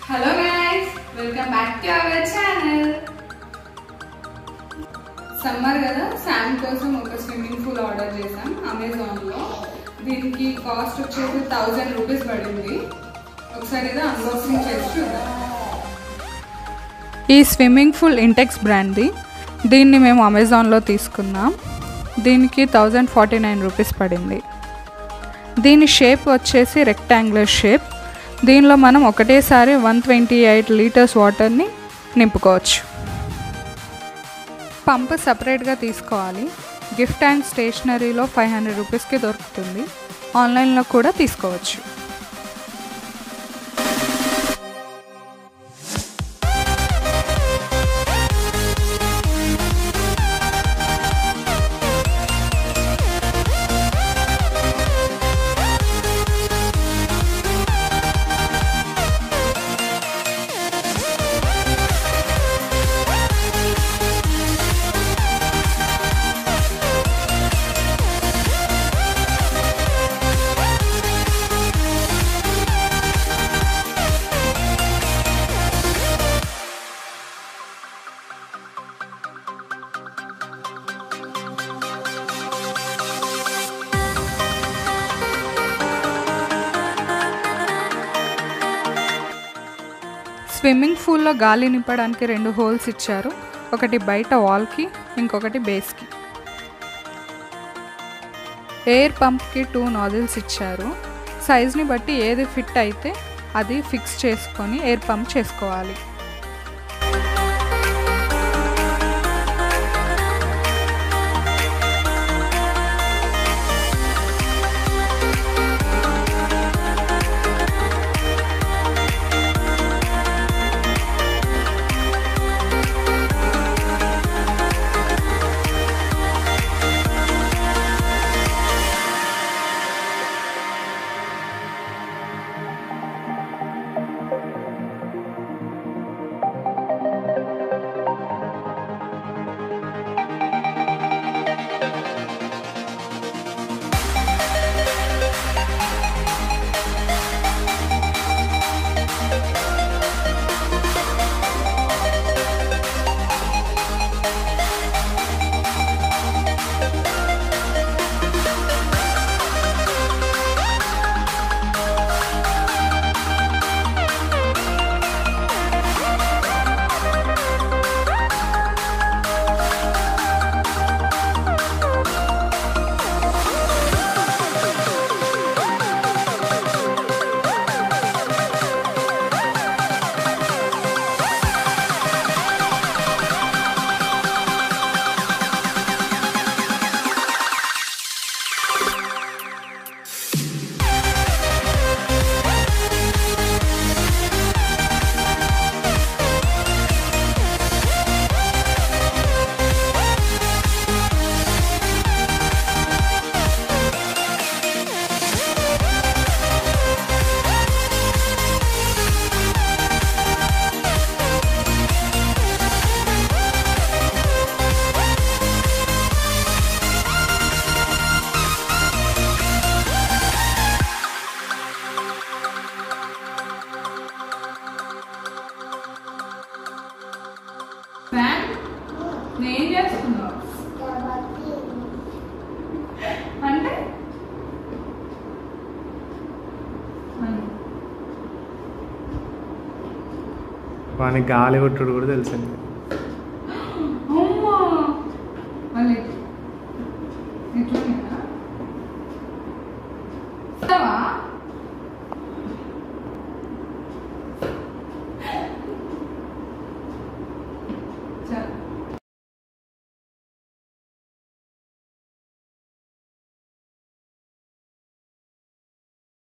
Hello guys, welcome back to our channel. Summer kada Sam kosam oka swimming pool order chesam Amazon lo. Deeniki cost vachesi 1000 rupees padindi. Okkasari ida unboxing chesi chuddam. ఈ swimming pool Intex brand దీన్ని మేము అమెజాన్లో తీసుకున్నాం. దీనికి 1049 rupees పడింది. దీని shape వచ్చేసి rectangular shape. దీనిలో మనం ఒకటేసారి 128 లీటర్స్ వాటర్ని నింపుకోవచ్చు. పంప్ సపరేట్గా తీసుకోవాలి. గిఫ్ట్ అండ్ స్టేషనరీలో 500 రూపీస్కి దొరుకుతుంది. ఆన్లైన్లో కూడా తీసుకోవచ్చు. స్విమ్మింగ్ పూల్లో గాలి నింపడానికి 2 హోల్స్ ఇచ్చారు. ఒకటి బయట వాల్కి, ఇంకొకటి బేస్కి. ఎయిర్ పంప్కి 2 నాజిల్స్ ఇచ్చారు. సైజ్ని బట్టి ఏది ఫిట్ అయితే అది ఫిక్స్ చేసుకొని ఎయిర్ పంప్ చేసుకోవాలి. నేను చేస్తున్నావు అంటే వానికి గాలి కొట్టుడు కూడా తెలిసింది.